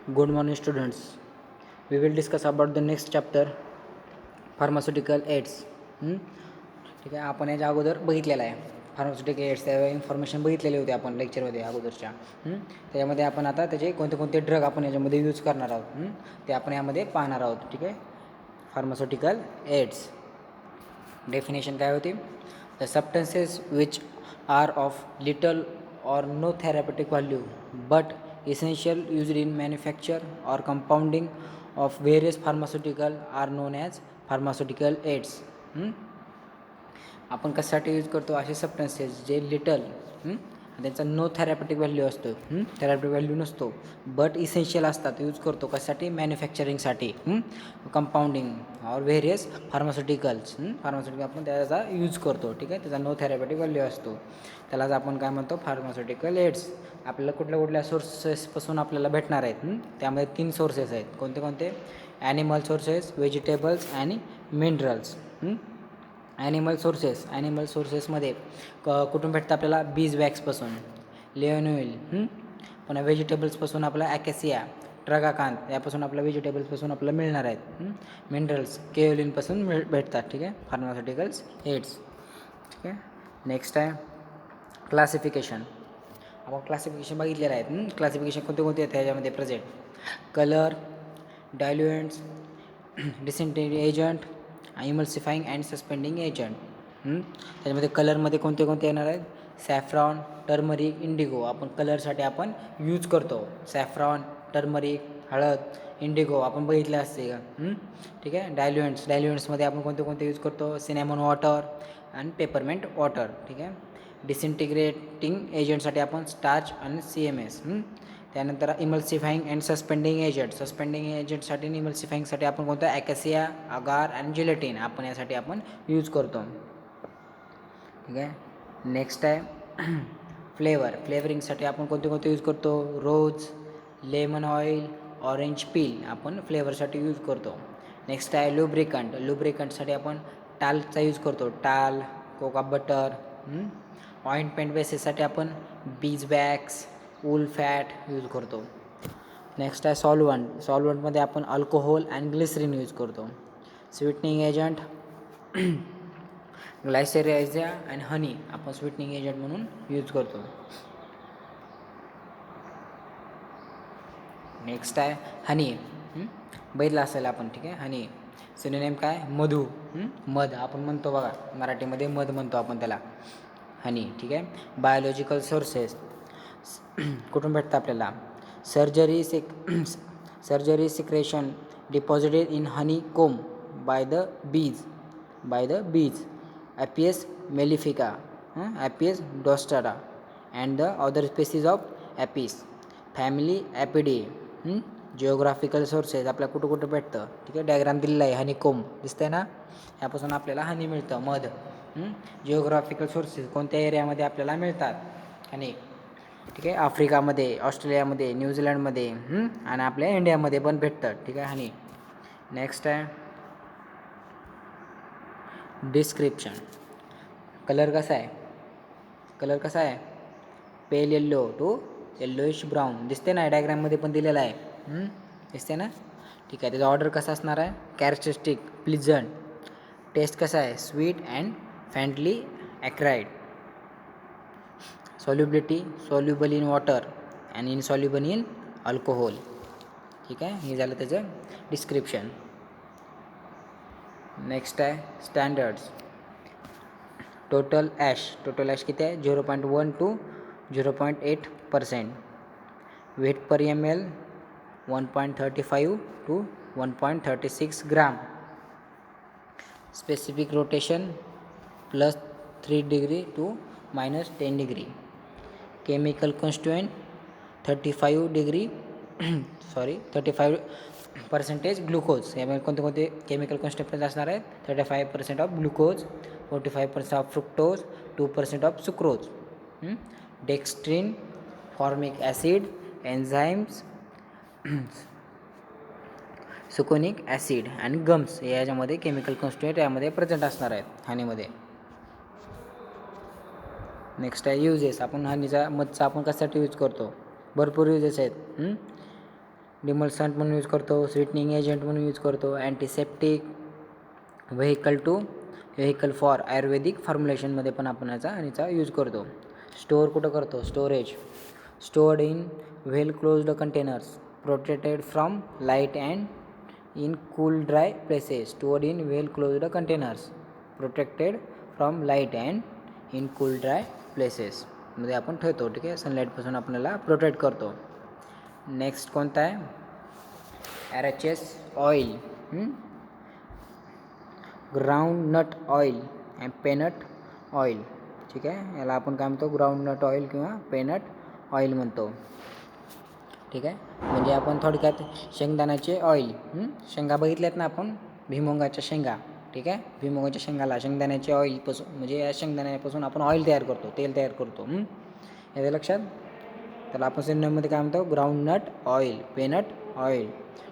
Good morning, students. We will discuss about the next chapter, pharmaceutical aids. ठीक आहे, आपण याच्या अगोदर बघितलेला आहे फार्मास्युटिकल एड्स. त्या इन्फॉर्मेशन बघितलेली होती आपण लेक्चरमध्ये अगोदरच्या. त्याच्यामध्ये आपण आता त्याचे कोणते कोणते ड्रग आपण याच्यामध्ये यूज करणार आहोत ते आपण यामध्ये पाहणार आहोत. ठीक आहे, फार्मास्युटिकल एड्स डेफिनेशन काय होती? The substances which are of little or no therapeutic value but essential used in manufacture or compounding of various pharmaceutical are known as pharmaceutical aids. आपण कशासाठी यूज करतो असे सबस्टन्सेस जे लिटल त्यांचा no थेरॅपेटिक value असतो, थेरॅपेटिक value नसतो, but essential असतात. Use करतो कशासाठी? मॅन्युफॅक्चरिंगसाठी, कंपाऊंडिंग और व्हेरियस फार्मास्युटिकल्स. फार्मास्युटिकल आपण त्याचा यूज करतो. ठीक आहे, त्याचा नो थेरॅपेटिक व्हॅल्यू असतो, त्यालाच आपण काय म्हणतो? Pharmaceutical aids. आपल्याला कुठल्या कुठल्या सोर्सेसपासून आपल्याला भेटणार आहेत? त्यामध्ये 3 सोर्सेस आहेत. कोणते कोणते? ॲनिमल सोर्सेस, व्हेजिटेबल्स आणि मिनरल्स. ॲनिमल सोर्सेसमध्ये कुठून भेटतं आपल्याला? बीज वॅक्सपासून, लिओनोइल. पुन्हा व्हेजिटेबल्सपासून आपला ॲकेसिया, ट्रगाकांत यापासून आपल्या व्हेजिटेबल्सपासून आपल्याला मिळणार आहेत. मिनरल्स केओलिनपासून भेटतात. ठीक आहे, फार्मास्युटिकल्स एड्स. ठीक आहे, नेक्स्ट आहे क्लासिफिकेशन. आपण क्लासिफिकेशन बघितलेलं आहे. क्लासिफिकेशन कोणते कोणते आहेत त्याच्यामध्ये present? Colour, diluents, disintegrating agent, emulsifying and suspending agent. त्याच्यामध्ये कलरमध्ये कोणते कोणते येणार आहेत? Saffron, turmeric, indigo. आपण कलरसाठी आपण यूज करतो सॅफ्रॉन, टर्मरिक, हळद, इंडिगो आपण बघितले असते का? ठीक आहे, डायल्युएंट्समध्ये आपण कोणते कोणते यूज करतो? सिनेमन वॉटर आणि पेपरमेंट वॉटर. ठीक आहे, डिसइंटिग्रेटिंग एजंटसाठी आपण स्टार्च आणि CMS. त्यानंतर इमल्सिफाईंग अँड सस्पेंडिंग एजंटसाठी आणि इमल्सिफाईंगसाठी आपण कोणतं? ॲकेसिया, अगार आणि जिलेटिन आपण यासाठी आपण यूज करतो. ठीक आहे, नेक्स्ट आहे फ्लेवरिंगसाठी आपण कोणते कोणते यूज करतो? रोज, लेमन ऑइल, ऑरेंज पील आपण फ्लेवरसाठी यूज करतो. नेक्स्ट आहे लुब्रिकंटसाठी आपण टालचा यूज करतो, टाल, कोका बटर. ऑइंटमेंट बेसिससाठी आपण बीज वॅक्स, वूल फॅट यूज करतो. नेक्स्ट आहे सॉल्वंटमध्ये आपण अल्कोहोल आणि ग्लिसरीन यूज करतो. स्वीटनिंग एजंट ग्लायसेरिया आणि हनी आपण स्वीटनिंग एजंट म्हणून यूज करतो. नेक्स्ट आहे हनी. बघितलं असेल आपण. ठीक आहे, हनी सिनोनिम काय? मधु. मध आपण म्हणतो बघा, मराठीमध्ये मध म्हणतो आपण त्याला, हनी. ठीक आहे, बायोलॉजिकल सोर्सेस कुठून भेटतं आपल्याला? Sugary secretion deposited in honeycomb by the bees, Apis mellifera, Apis dorsata and the other species of Apis, family Apidae. Geographical sources आपल्याला कुठं कुठं भेटतं? ठीक आहे, डायग्राम दिलेला आहे, हनीकोम दिसतंय ना, यापासून आपल्याला हनी मिळतं, मध. जिओग्राफिकल सोर्सेस कोणत्या एरियामध्ये आपल्याला मिळतात? हनी. ठीक आहे, आफ्रिकामध्ये, ऑस्ट्रेलियामध्ये, न्यूझीलंडमध्ये आणि आपल्या इंडियामध्ये पण भेटतं. ठीक आहे, हनी. नेक्स्ट आहे डिस्क्रिप्शन. कलर कसा आहे? पेल येल्लो टू येल्लोइश ब्राऊन. दिसते ना, डायग्राममध्ये पण दिलेला आहे, दिसते ना. ठीक आहे, त्याचा ऑर्डर कसा असणार आहे? Characteristic, pleasant. टेस्ट कसा आहे? Sweet and faintly acrid. Solubility, soluble in water and insoluble in alcohol. ठीक आहे, हे झालं त्याचं डिस्क्रिप्शन. नेक्स्ट आहे स्टँडर्ड्स. टोटल ॲश किती आहे? 0.1 to 0.8%. Weight per ml 1.35 to 1.36 gram. Specific rotation +3 degree to -10 degree. Chemical constituent 35% glucose. यामध्ये कोणते कोणते केमिकल कॉन्स्टिट्युएंट असणार आहेत? 35% of glucose, 45% of fructose, 2% of sucrose. Dextrin, formic acid, enzymes, सुकोनिक acid आणि gums याच्यामध्ये chemical constituent यामध्ये प्रेझेंट असणार आहेत हनीमध्ये. नेक्स्ट आहे युजेस. आपण हनीचा मधचा आपण कशासाठी यूज करतो? भरपूर युजेस आहेत. डिमल्संट म्हणून यूज करतो, स्वीटनिंग एजंट म्हणून यूज करतो, अँटीसेप्टिक, व्हेकल फॉर आयुर्वेदिक फॉर्म्युलेशनमध्ये पण आपण याचा यूज करतो. स्टोअर कुठं करतो, storage, stored in well closed containers, protected from light and in cool dry places. Stored in well closed containers, protected from light and in cool dry places मध्ये आपण ठेवतो. ठीक आहे, सनलाईटपासून आपल्याला प्रोटेक्ट करतो. नेक्स्ट कोणता आहे, RHS oil, groundnut oil and peanut oil. ठीक आहे, याला आपण काय म्हणतो, ग्राउंडनट ऑइल किंवा पेनट ऑइल म्हणतो. ठीक आहे, म्हणजे आपण थोडक्यात शेंगदाण्याचे ऑइल, शेंगा बघितल्यात ना आपण, भुईमुगाच्या शेंगा. ठीक आहे, भुईमुगाच्या शेंगाला शेंगदाण्याचे ऑइलपासून, म्हणजे या शेंगदाण्यापासून आपण ऑइल तयार करतो, तेल तयार करतो. याच्या लक्षात, त्याला आपण सिनोनिममध्ये काय म्हणतो, ग्राउंडनट ऑइल, पेनट ऑइल.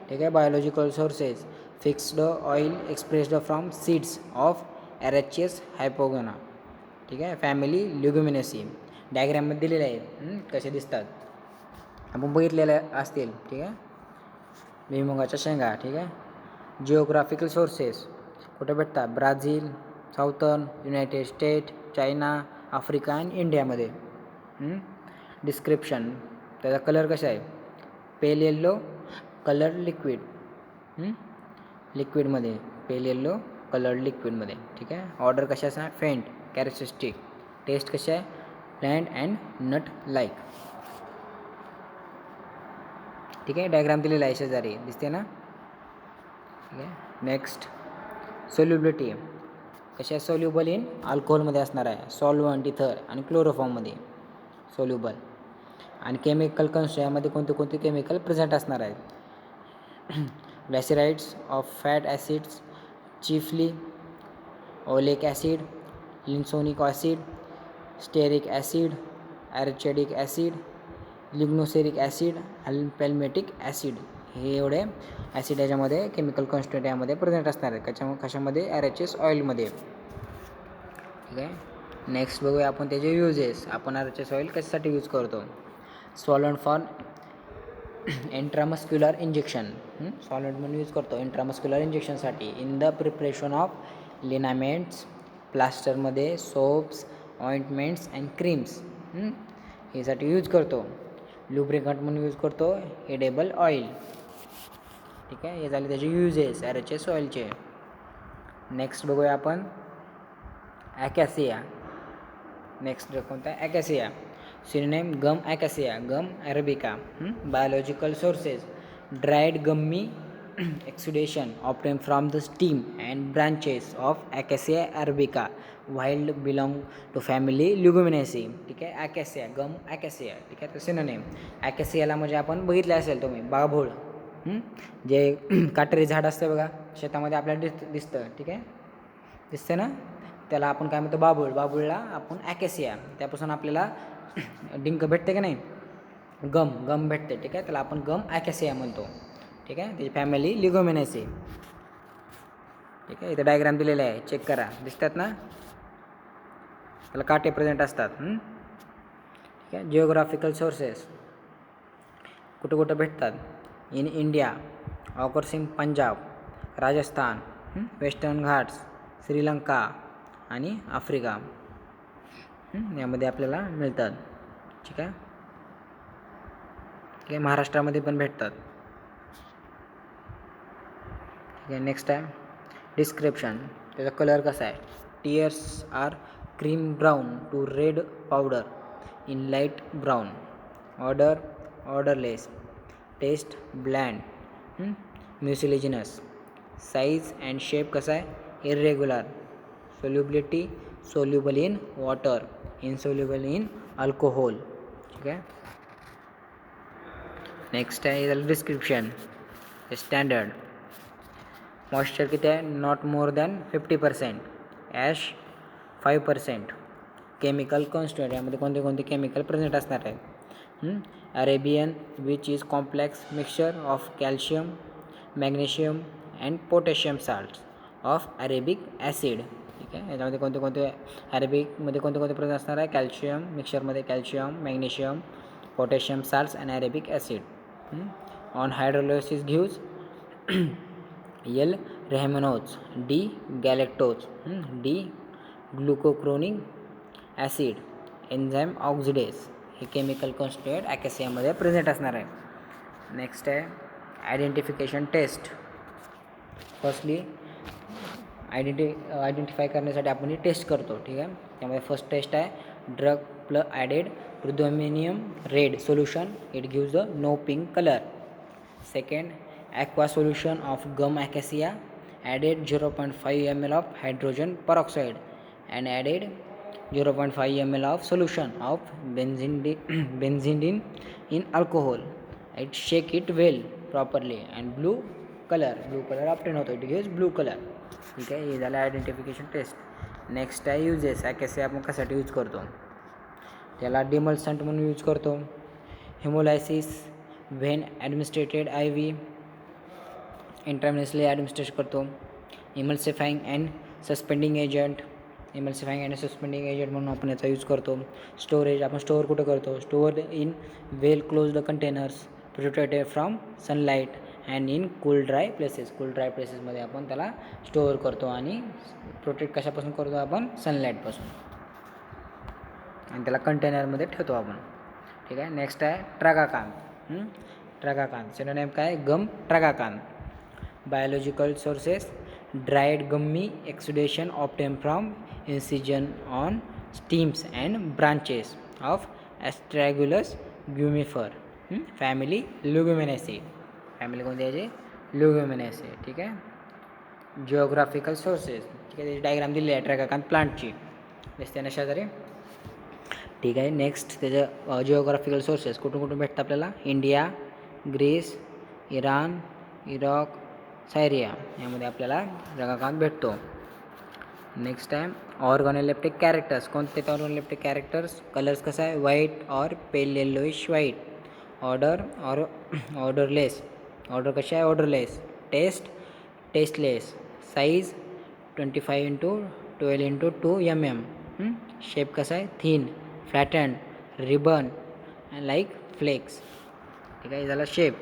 ठीक आहे, biological sources, fixed oil expressed from seeds of RHS हायपोगोना. ठीक आहे, फॅमिली ल्युग्युमिनेसी. डायग्रॅममध्ये दिलेले आहेत, कसे दिसतात आपण बघितलेले असतील. ठीक आहे, भुईमुगाच्या शेंगा. ठीक आहे, जिओग्राफिकल सोर्सेस कुठे भेटतात, Brazil, Southern United state, China, Africa and इंडियामध्ये. डिस्क्रिप्शन, त्याचा कलर कसा आहे, पेल येल्लो कलर लिक्विड, लिक्विडमध्ये, पेल येल्लो कलर्ड लिक्विडमध्ये. ठीक आहे, ऑर्डर कशाचा, फेंट, कॅरेक्टरिस्टिक, टेस्ट कशी आहे, ब्लँड अँड नट लाईक. ठीक आहे, डायग्राम दिलेला आहे शेजारी, दिसते ना. ठीक आहे, नेक्स्ट सोल्युबिलिटी, कशा आहे, सोल्युबल इन अल्कोहोलमध्ये असणार आहे, सॉल्वंट, इथर आणि क्लोरोफॉर्ममध्ये सोल्युबल. आणि केमिकल कन्स्ट्रक्शन, यामध्ये कोणते कोणते केमिकल प्रेझेंट असणार आहेत, glycerides of fat acids, chiefly oleic acid, linoleic acid, stearic acid, arachidic acid, lignoceric acid, palmitic acid. हे एवढे ॲसिड याच्यामध्ये केमिकल कॉन्स्टंट यामध्ये प्रेझेंट असणार आहे, कशामध्ये, RHS ऑइलमध्ये. ठीक आहे, नेक्स्ट बघूया आपण त्याचे युजेस. आपण RHS ऑइल कशासाठी यूज करतो, solvent for intramuscular injection, solvent म्हणून यूज करतो इंट्रामस्क्युलर इंजेक्शनसाठी. In the preparation of liniments, प्लास्टरमध्ये, सोप्स, ऑइंटमेंट्स अँड क्रीम्स, यासाठी यूज करतो. लुब्रिकंट म्हणून यूज करतो एडेबल ऑइल. ठीक आहे, हे झाले त्याचे युजेस RHS ऑइलचे. नेक्स्ट बघूया आपण ॲकॅसिया. नेक्स्ट कोणता आहे, acacia, synonym gum acacia, gum arabica. Biological sources, dried gummy exudation obtained from the stem and branches of Acacia arabica, wild belong to family Leguminaceae. ठीक आहे, ॲकॅसिया, गम ॲकॅसिया. ठीक आहे, तर सिनोनिम ॲकॅसियाला म्हणजे आपण बघितले असेल तुम्ही, बाभूळ, जे काटेरी झाड असतं बघा शेतामध्ये आपल्याला दिसतं. ठीक आहे, दिसतं ना, त्याला आपण काय म्हणतो, बाभूळ. बाभूळला आपण ॲकॅसिया, त्यापासून आपल्याला डिंक भेटते का नाही, गम भेटते. ठीक आहे, त्याला आपण गम ॲकॅसिया म्हणतो. ठीक आहे, त्याची फॅमिली लिग्युमिनेसी. ठीक आहे, इथे डायग्राम दिलेला आहे, चेक करा, दिसतात ना, त्याला काटे प्रेझेंट असतात. ठीक आहे, जिओग्राफिकल सोर्सेस कुठं कुठं भेटतात, in India, occurs in Punjab, Rajasthan, western Ghats, Sri Lanka आणि आफ्रिका, यामध्ये आपल्याला मिळतात. ठीक आहे, ठीक आहे, महाराष्ट्रामध्ये पण भेटतात. ठीक आहे, नेक्स्ट आहे डिस्क्रिप्शन, त्याचा कलर कसा आहे, tears are cream brown to red powder in light brown, odour odourless, taste bland, mucilaginous, size and shape कसा आहे, irregular, solubility soluble in water, insoluble in alcohol. ठीक आहे, नेक्स्ट आहे डिस्क्रिप्शन, स्टँडर्ड, मॉइश्चर किती आहे, not more than 50%, ash 5%, chemical constant, यामध्ये कोणते कोणते केमिकल प्रेझेंट असणार आहे, arabin which is complex mixture of calcium, magnesium and potassium salts of arabic acid. ठीक आहे, याच्यामध्ये कोणते कोणते, अरेबिकमध्ये कोणते कोणते प्रेझेंट असणार आहे, कॅल्शियम, मिक्सचरमध्ये calcium, magnesium, potassium salts and arabic acid. On hydrolysis gives L rhamnose, D galactose, D glucuronic acid, enzyme oxidase हे केमिकल कॉन्स्टिट्यूएंट ॲकेसियामध्ये प्रेझेंट असणार आहे. नेक्स्ट आहे आयडेंटिफिकेशन टेस्ट. फर्स्टली आयडेंटिफाय करण्यासाठी आपण ही टेस्ट करतो. ठीक आहे. त्यामध्ये फर्स्ट टेस्ट आहे drug plus added ruthenium red solution, it gives the no pink colour. Second aqua solution of gum acacia, added 0.5 ml of hydrogen peroxide and added 0.5 ml of solution of benzene in alcohol. It shake it well properly and blue color obtain होतो, it gives blue color. ठीक आहे. हे झालं identification taste. Next आहे uses. ॲकेसिया आपण कशासाठी use करतो? त्याला डिमल्संट म्हणून यूज करतो. हेमोलायसिस व्हेन ॲडमिनिस्ट्रेटेड IV इंट्राव्हेनसली ॲडमिनिस्ट्रेट करतो. इमल्सिफाईंग अँड सस्पेंडिंग एजंट म्हणून आपण याचा यूज करतो. स्टोरेज आपण स्टोअर कुठं करतो? Store in well closed containers protected from sunlight and in cool dry प्लेसेसमध्ये आपण त्याला स्टोअर करतो आणि प्रोटेक्ट कशापासून करतो आपण? सनलाईटपासून, आणि त्याला कंटेनरमध्ये ठेवतो आपण. ठीक आहे. नेक्स्ट आहे ट्रागाकांत. ट्रागाकांत सिनोनिम काय? Gum tragacanth. Biological sources dried gummy exudation obtained from incision on stems and branches of Astragalus gummifer, family Leguminosae. Family कोणती याची? Leguminosae. ठीक आहे. Geographical sources. ठीक आहे. त्याची डायग्राम दिली आहे ट्रॅगाकांत प्लांटची, दिसते ना शेजारी. ठीक आहे. नेक्स्ट त्याचं जिओग्राफिकल सोर्सेस कुठून कुठून भेटतं आपल्याला? इंडिया, ग्रीस, इराण, इराक, सायरिया यामध्ये आपल्याला ट्रागाकांत भेटतो. नेक्स्ट आहे ऑर्गॅनोलेप्टिक कॅरेक्टर्स. कोणते ते ऑर्गॅनोलेप्टिक कॅरेक्टर्स? कलर्स कसा आहे? व्हाईट और पेल येलोइश व्हाईट. ऑर्डर और ऑर्डरलेस. ऑर्डर कशी आहे? Odourless. Taste tasteless. Size 25x12x2 mm. Shape कसा आहे? Thin, flattened, ribbon and like flakes. ठीक आहे. झाला शेप.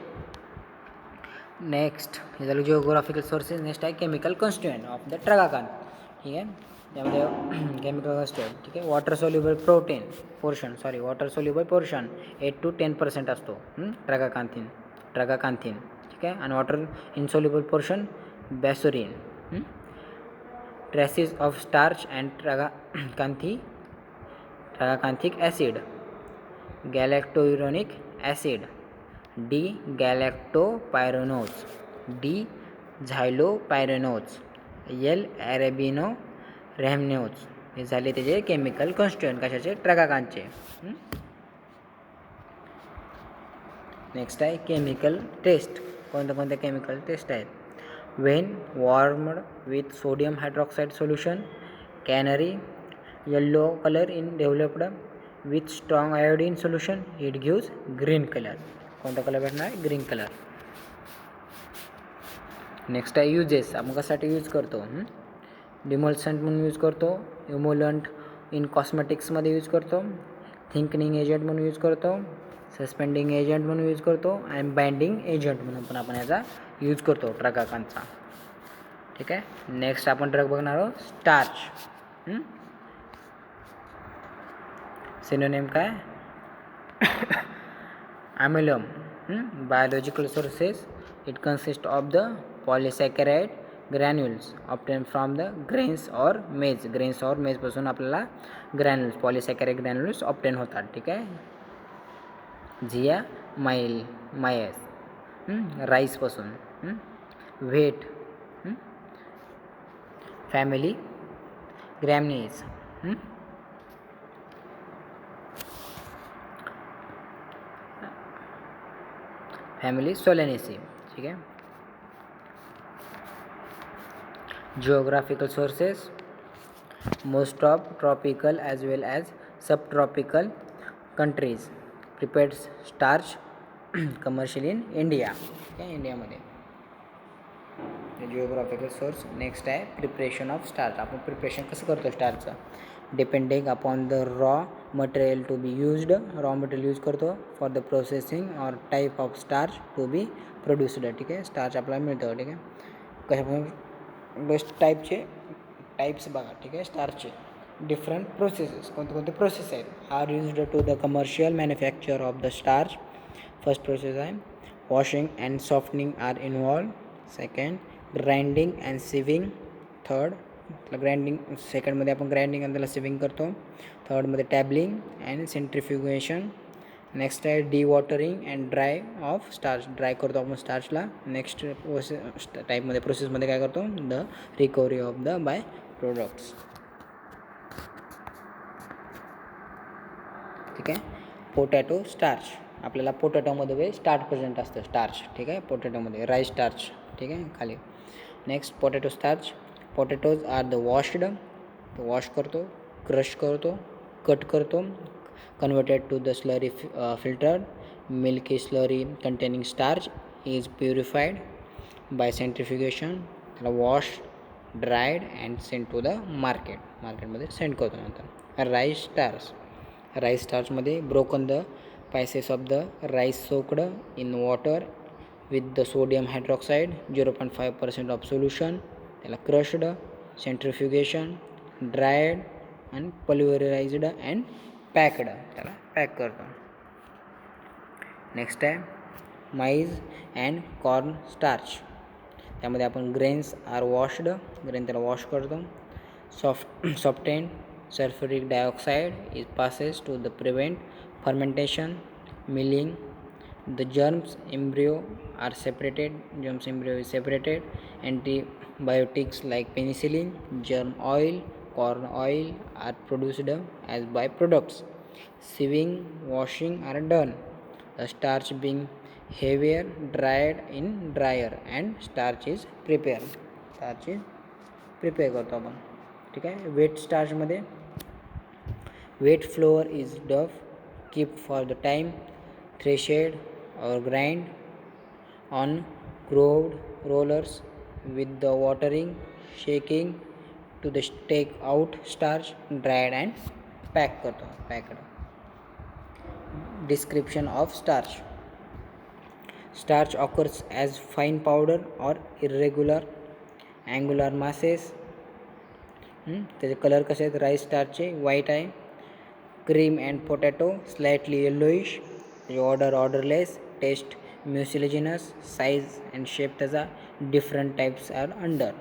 नेक्स्ट हे झालं जिओग्राफिकल सोर्सेस. नेक्स्ट आहे chemical constituent of the tragacanth. ठीक आहे. त्यामध्ये केमिकल कॉन्स्टिट्यूएंट. ठीक आहे. वॉटर सोल्युबल पोर्शन 8 to 10% असतो ट्रागाकांथिन. ठीक आहे. आणि water insoluble portion bassorin. Traces of starch and tragacanthic acid. Galacturonic acid. D galactopyranose. D xylopyranose. L arabino rhamnose. हे झाले त्याचे केमिकल कॉन्स्टिट्यूएंट कशाचे? ट्रागाकांतचे. नेक्स्ट आहे केमिकल टेस्ट. कोणत्या केमिकल टेस्ट आहेत? When warmed with sodium hydroxide solution, canary yellow colour in developed with strong iodine solution, it gives green colour. कोणता colour भेटणार? Green colour. नेक्स्ट आहे युजेस. आपण कशासाठी यूज करतो? डिमोल्संट म्हणून यूज करतो. इमोलंट इन कॉस्मेटिक्समध्ये यूज करतो. थिंकनिंग एजंट म्हणून यूज करतो. सस्पेंडिंग एजंट म्हणून यूज करतो. आणि बाइंडिंग एजंट म्हणून पण आपण याचा यूज करतो ट्रागाकांतचा. ठीक आहे. नेक्स्ट आपण ड्रग बघणार आहोत स्टार्च. सिनोनिम काय? Amylum. Biological sources, it consists of the polysaccharide granules obtained from the grains or maize पासून आपल्याला ग्रॅन्युल्स पॉलिसॅकॅराइड ग्रॅन्युल्स ऑप्टेन होतात. ठीक आहे. झिया मायस राईसपासून. व्हेट फॅमिली ग्रॅमनीज. फॅमिली सोलेनेसी. ठीक आहे. Geographical sources most of tropical as well as subtropical countries prepared starch commercial in India. ठीक आहे. इंडियामध्ये जिओग्राफिकल सोर्स. नेक्स्ट आहे प्रिपरेशन ऑफ स्टार्च. आपण प्रिपरेशन कसं करतो स्टार्चचं? Depending upon the raw material to be used, raw material use करतो for the processing और type of starch to be produced. ठीक आहे, स्टार्च आपल्याला मिळतं. ठीक आहे, कशा बेस्ट टाईप्स बघा. ठीक आहे, स्टार्चचे डिफरंट प्रोसेसेस, कोणते प्रोसेस आहेत are used to the commercial manufacture of the starch. First process आहे washing and softening are involve. Second grinding and sieving. Third grinding, सेकंडमध्ये आपण ग्राइंडिंग आणि त्याला सिविंग करतो. थर्डमध्ये टॅबलिंग अँड सेंट्रिफ्युगेशन. नेक्स्ट आहे dewatering and dry of starch, dry करतो आपण स्टार्चला. नेक्स्ट प्रोसेसमध्ये काय करतो, the recovery of the by products. ठीक आहे, पोटॅटो स्टार्च, आपल्याला पोटॅटोमध्ये स्टार्च प्रेझेंट असतं, स्टार्च. ठीक आहे, पोटॅटोमध्ये राईस स्टार्च. ठीक आहे, खाली. Next potato starch. Potatoes are the washed, wash करतो, क्रश करतो, कट करतो, converted to the slurry filtered. Milky slurry containing starch is purified by centrifugation. त्याला wash, dried and send to the मार्केटमध्ये send करतो. नंतर राईस स्टार्च. राईस स्टार्चमध्ये broken the pieces of the rice soaked in water with the sodium hydroxide 0.5% of solution. त्याला crushed, सेंट्रिफ्युगेशन, dried and पल्व्हराइज्ड and packed, त्याला pack करतो. Next आहे माईज and corn starch. त्यामध्ये आपण ग्रेन्स आर वॉश्ड, ग्रेन त्याला wash करतो. Softened sulfuric dioxide is passes to the prevent fermentation. Milling, the germs embryo is separated. Antibiotics like penicillin, germ oil, corn oil are produced as byproducts. Sieving, washing are done, the starch being heavier dried in dryer and starch is prepared करतो आपण. ठीक आहे, weight स्टार्चमध्ये wet flour is dough kept for the time, threshed or grind on grooved rollers with the watering, shaking to the take out starch, dried and packed. Description of starch. Starch occurs as fine powder or irregular angular masses. त्याचे colour कसे आहेत, rice स्टार्चचे white आहे, cream and potato slightly yellowish, odourless, taste mucilaginous, size and shape त्याचा different types are under.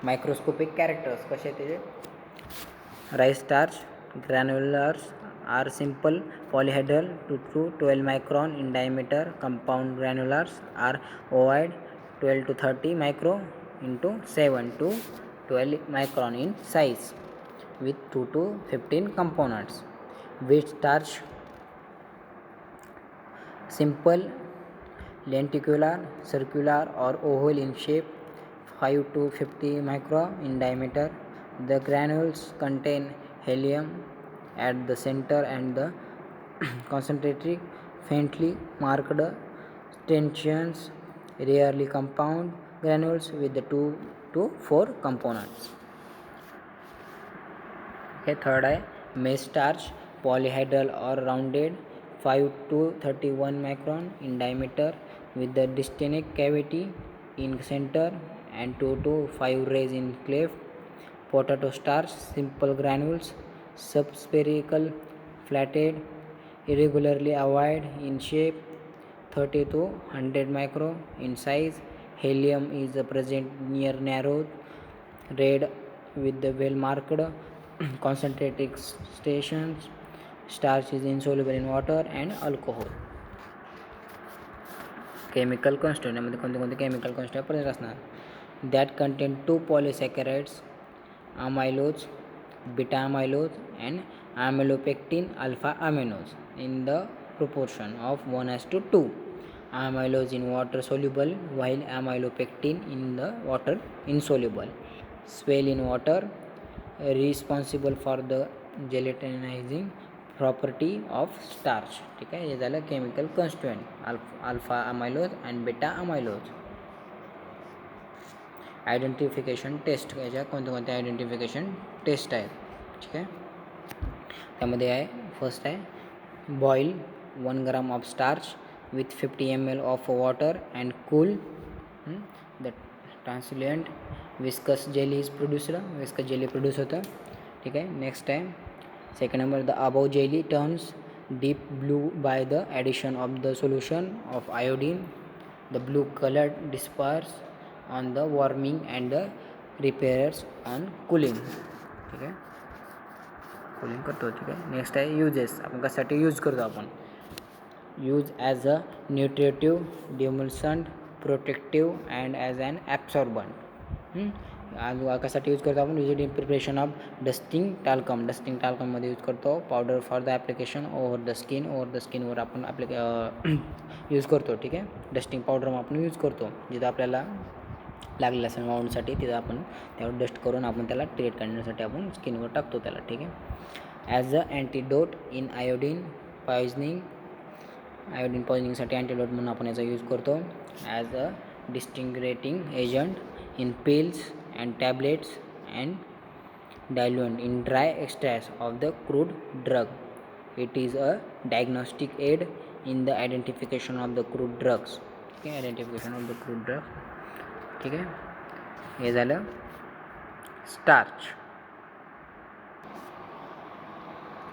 Microscopic characters कसे आहेत त्याचे, rice starch granules are simple polyhedral 2 to 12 micron in diameter. Compound granulars are ovoid 12 to 30 micro into 7 to 12 micron in size with 2 to 15 components. Wheat starch simple lenticular, circular or oval in shape, 5 to 50 micron in diameter. The granules contain helium at the center and the concentric faintly marked stanchions, rarely compound granules with the 2 to 4 components. Okay, third आहे maize starch, polyhedral or rounded, 5 to 31 micron in diameter with the distinct cavity in center and 2 to 5 rays in cleft. Potato starch simple granules, subspherical, flattened, irregularly ovoid in shape, 30 to 100 micro in size. Helium is present near narrow, red with the well marked concentric stations. Starch is insoluble in water and alcohol. Chemical constituent, यामध्ये कोणते chemical constituent present असणार, that content 2 पॉलिसॅकराइड्स, amylose, beta amylose and amylopectin alpha aminoes in the proportion of 1:2. Amylose in water soluble while amylopectin in the water insoluble. Swell in water, responsible for the gelatinizing property of starch. ठीक आहे, हे झालं chemical constituent, alpha amylose and बेटा amylose. Identification taste, याच्या कोणत्या identification taste आहेत. ठीक आहे, त्यामध्ये आहे फर्स्ट आहे boil 1 gram of starch with 50 ml of water and cool the translucent viscous jelly is produced, viscous jelly produce होतं. ठीक आहे, नेक्स्ट आहे second number the above jelly turns deep blue by the addition of the solution of iodine. The blue color disperses on the warming and the repairs on cooling. ठीक आहे, cooling करतो. ठीक आहे, next आहे uses, आपण कशासाठी use करतो. आपण use as a nutritive, demulcent, protective and as an absorbent. कशासाठी यूज करतो आपण, use in preparation of dusting talcum, dusting टाल्कममध्ये यूज करतो. Powder for the application over the स्किनवर आपण यूज करतो. ठीक आहे, डस्टिंग पावडर आपण यूज करतो, जिथं आपल्याला लागलेलं असेल माउंटसाठी तिथं आपण त्यावर डस्ट करून आपण त्याला ट्रीट करण्यासाठी आपण स्किनवर टाकतो त्याला. ठीक आहे, as a antidote in iodine पॉयझनिंगसाठी अँटीडोट म्हणून आपण याचा यूज करतो. As a disintegrating agent in pills and tablets and diluent in dry extracts of the crude drug. It is a diagnostic aid in the identification of the crude drugs. Okay, identification of the crude drug. ठीक आहे, हे झालं starch.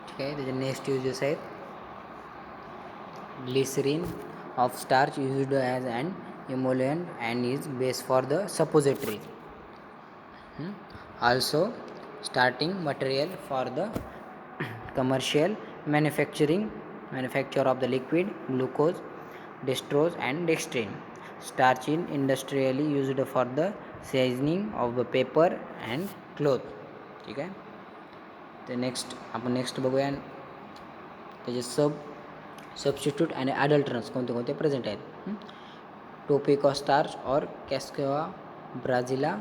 ठीक आहे, त्याचे next uses आहेत glycerin of starch used as and emollient and is base for the suppository. Also starting material for the commercial manufacture of the liquid glucose, dextrose and dextrin. Starch in industrially used for the seasoning of the paper and cloth. ठीक आहे, ते next बघूया त्याचे substitute आणि अडल्टरन्स कोणते present आहेत. Tapioca starch और cassava Brazilian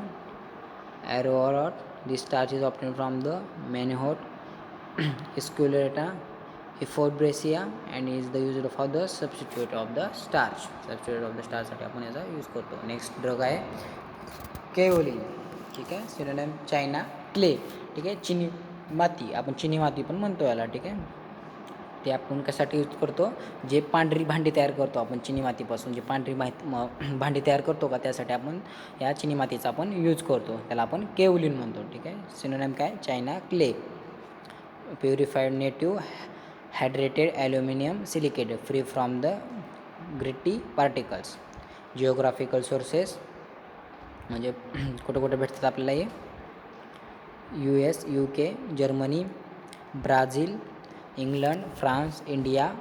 arrowroot. This starch is obtained from the मैनहोट स्क्यूलेटा हिफोब्रेसिया and is the use for the substitute of the स्टार्चसाठी आपण याचा यूज करतो. नेक्स्ट ड्रग आहे केओलिन. ठीक आहे, सिनोनिम चायना क्ले. ठीक आहे, चिनी माती, आपण चिनी माती पण म्हणतो याला. ठीक आहे, ते आपण कशासाठी यूज करतो, जे पांढरी भांडी तयार करतो आपण चिनी मातीपासून, जे पांढरी भांडी तयार करतो का, त्यासाठी आपण या चिनी मातीचा आपण यूज करतो, त्याला आपण केओलिन म्हणतो. ठीक आहे, सिनोनिम काय, China clay. Purified native hydrated aluminium silicate free from the gritty particles. Geographical sources म्हणजे कुठे भेटतात आपल्याला हे, US, UK, Germany, Brazil, England, France, India.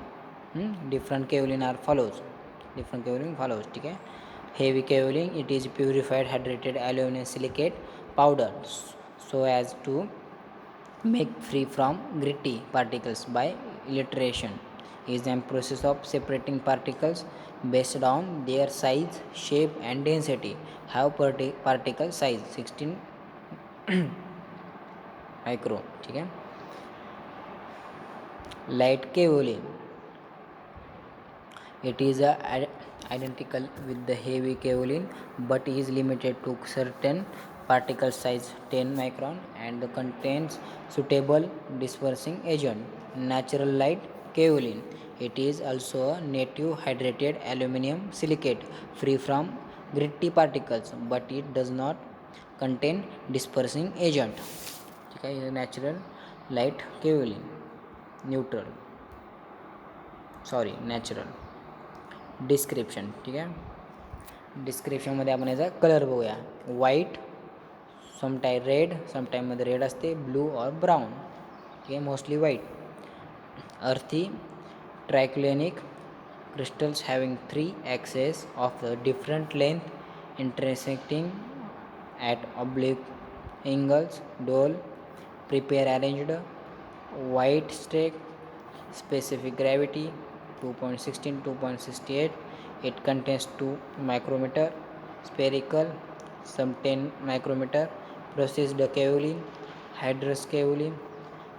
Different kaolin follows. ठीक आहे, heavy kaolin it is purified hydrated aluminium silicate powder so as to make free from gritty particles by elutriation. is a process of separating particles based on their size, shape and density. Have particle size 16 micro. ठीक है, light kaolin, it is identical with the heavy kaolin but is limited to certain particle size 10 micron and contains suitable dispersing agent. Natural light kaolin, it is also a native hydrated aluminum silicate free from gritty particles but it does not contain dispersing agent. ठीक आहे, natural light kaolin. Natural. Description. ठीक आहे, डिस्क्रिप्शनमध्ये आपण याचा colour बघूया. White, sometime red, समटाईममध्ये red असते, blue और ब्राऊन. ठीक आहे, मोस्टली व्हाईट. अर्थी, ट्रायक्लोनिक crystals having 3 axes of different length intersecting at oblique angles. Dual, prepare arranged. White streak, specific gravity 2.16 2.68. It contains 2 micrometer. Spherical, some 10 micrometer. Processed kaolin, hydrous kaolin,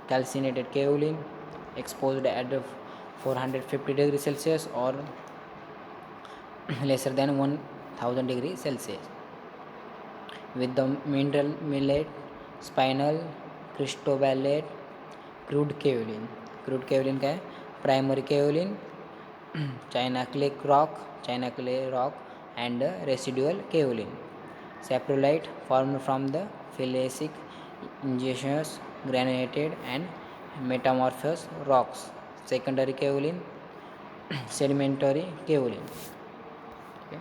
calcinated kaolin, exposed at 450 degree Celsius or lesser than 1000 degree Celsius. with the mineral millet, spinal cristobalate, crude kaolin. Crude kaolin काय? Primary kaolin, China clay rock, and residual kaolin. Saprolite formed from the phyllic igneous granited and metamorphous rocks. Secondary kaolin, sedimentary kaolin. ठीक आहे.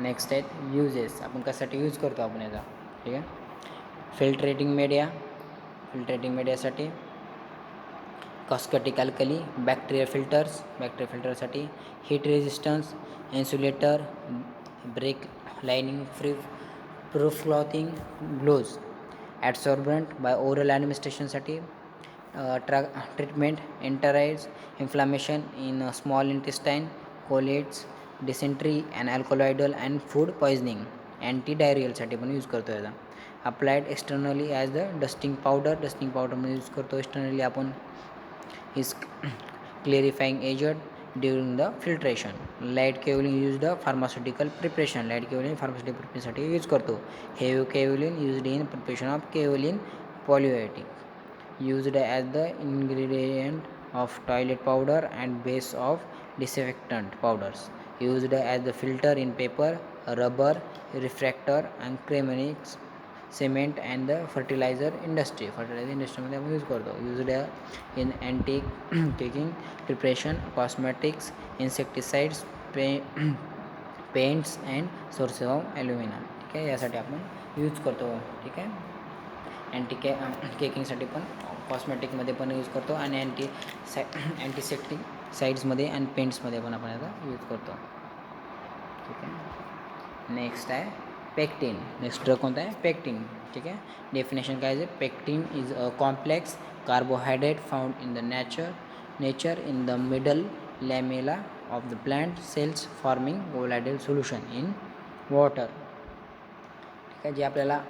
Next आहेत uses. आपण कशासाठी use करतो आपण याचा, ठीक आहे. फिल्टरेटिंग मीडियासाठी कॉस्केटिक अल्कली, बॅक्टेरिया फिल्टरसाठी heat resistance, insulator, brake lining, proof clothing, gloves, adsorbent by oral ॲडमिनिस्ट्रेशनसाठी, treatment enteritis, inflammation in small intestine, colitis, dysentery and alkaloidal and food poisoning, anti डायरियलसाठी पण यूज करतो याचा. Applied externally as the dusting powder म्हणून use करतो externally आपण. is clarifying agent during the filtration. Light kaolin used pharmaceutical preparation. Light kaolin pharmaceutical preparation साठी use करतो. Heavy kaolin used in preparation of kaolin polyolate, used as the ingredient of toilet powder and base of disinfectant powders, used as the filter in paper, rubber, refractor and ceramics, cement and the fertilizer इंडस्ट्रीमध्ये आपण use करतो. Used in anti caking preparation, cosmetics, insecticides, paints and sources of alumina. ठीक आहे, यासाठी आपण use करतो. ठीक आहे, केकिंगसाठी पण, कॉस्मॅटिकमध्ये पण यूज करतो आणि अँटीसेप्टिक साईड्समध्ये आणि पेंट्समध्ये पण आपण याचा यूज करतो. ठीक आहे. नेक्स्ट आहे पेक्टिन. नेक्स्ट ड्रग कोणता आहे? पेक्टिन. ठीक आहे, डेफिनेशन काय आहे? Pectin is a complex carbohydrate found in the nature in the middle lamella of the plant cells forming colloidal solution in water. ठीक आहे, जे आपल्याला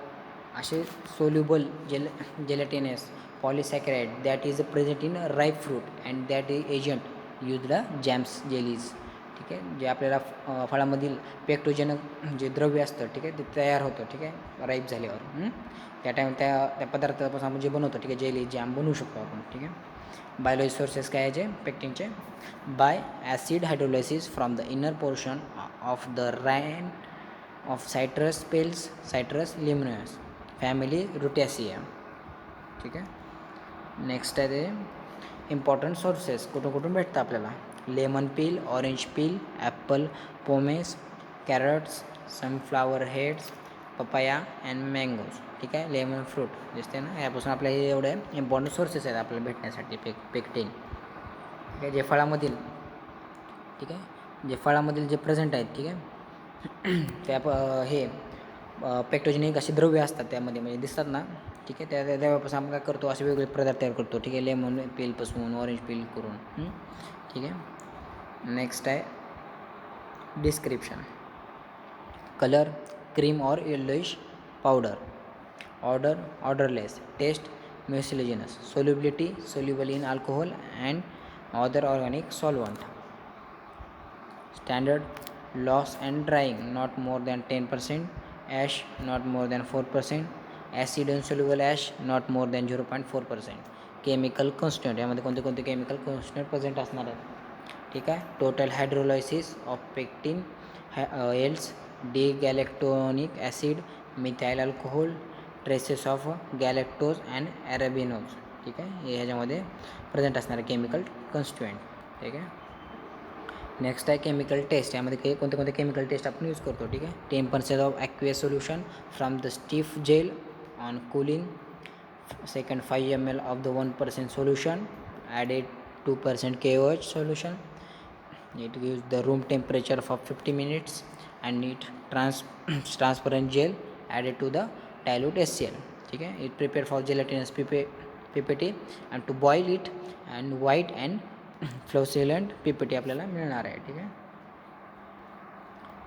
असे soluble gelatinous polysaccharide that is present in ripe fruit and that is agent used jams jellies. ठीक आहे, जे आपल्याला फळामधील पेक्टोजेनक जे द्रव्य असतं, ठीक आहे, ते तयार होतं. ठीक आहे, राईप झाल्यावर त्या त्या पदार्थापासून आपण जे बनवतो, ठीक आहे, जेली जॅम बनवू शकतो आपण. ठीक आहे. बायोलॉजी सोर्सेस काय याचे पेक्टिनचे? By acid hydrolysis from the inner portion of the rind of citrus peels, सायट्रस लिमनस, फॅमिली रुटॅसिया. ठीक आहे. नेक्स्ट आहे ते इम्पॉर्टंट सोर्सेस, कुठून भेटतं आपल्याला? Lemon peel, orange peel, apple pomace, carrots, sunflower heads, papaya and mangoes. ठीक आहे, लेमन फ्रूट दिसते ना, यापासून आपल्याला एवढे इम्पॉर्टंट सोर्सेस आहेत आपल्याला भेटण्यासाठी पेक्टिन. ठीक आहे, जे फळामधील, ठीक आहे, जे फळामधील जे प्रेझेंट आहेत, ठीक आहे, त्या हे पेक्टोजेनिक असे द्रव्य असतात त्यामध्ये, म्हणजे दिसतात ना. ठीक आहे, त्या द्रव्यापासून आपण काय करतो, असे वेगवेगळे पदार्थ तयार करतो. ठीक आहे, लेमन पीलपासून, ऑरेंज पील करून. ठीक आहे. नेक्स्ट आहे डिस्क्रिप्शन. कलर क्रीम और yellowish powder. Odourless. Taste mucilaginous. Solubility soluble in alcohol and other organic solvent. Standard loss and drying not more than 10%, ash not more than 4%, acid insoluble ash not more than 0.4%. Chemical constant, यामध्ये कोणते chemical constant present असणार आहेत? ठीक आहे. Total hydrolysis of pectin yields D galacturonic acid, methyl alcohol, traces of galactose and arabinose. ठीक आहे, हे ह्याच्यामध्ये प्रेझेंट असणारे केमिकल कॉन्स्टिट्युएंट. ठीक आहे. नेक्स्ट आहे केमिकल टेस्ट. यामध्ये कोणते केमिकल टेस्ट आपण यूज करतो? ठीक आहे. 10% of aqueous solution from the stiff gel on cooling. Second 5 ml of the 1% solution added 2% KOH solution. It gives the room temperature for 50 minutes and it transparent gel added to the dilute HCl. ठीक आहे. It prepared for gelatinous PPT and to boil it and white and fluorescent PPT आपल्याला मिळणार आहे. ठीक आहे.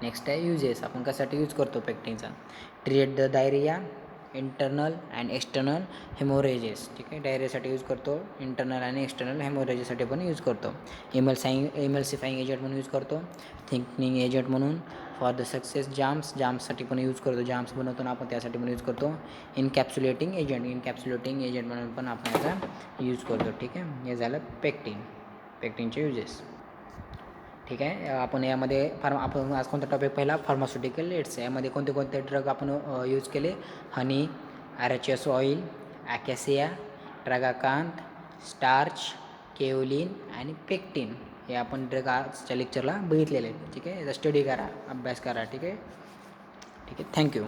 Next आहे uses. आपण कशासाठी यूज करतो पेक्टिनचा? Treat the diarrhoea, internal and external haemorrhages. ठीक आहे, डायरियासाठी यूज करतो, इंटरनल आणि एक्सटर्नल हेमोरेजेससाठी पण यूज करतो. इमल्सिफाईंग एजंट म्हणून यूज करतो, थिकनिंग एजंट म्हणून, फॉर द सक्सेस जाम्ससाठी पण यूज करतो, जाम्स बनवतो ना आपण त्यासाठी पण यूज करतो. इनकॅप्सुलेटिंग एजंट म्हणून पण आपण याचा यूज करतो. ठीक आहे, हे झालं पेक्टिनचे युजेस. ठीक आहे, आपण यामध्ये आपण आज कोणता टॉपिक पहिला फार्मास्युटिकल एड्स. यामध्ये कोणते कोणते ड्रग आपण यूज केले? हनी, ॲरेचियस ऑइल, ॲकॅसिया, ट्रॅगाकांत, स्टार्च, केओलिन आणि पेक्टिन हे आपण ड्रग आजच्या लेक्चरला बघितलेले आहेत. ठीक आहे, याचा स्टडी करा, अभ्यास करा. ठीक आहे, थँक्यू.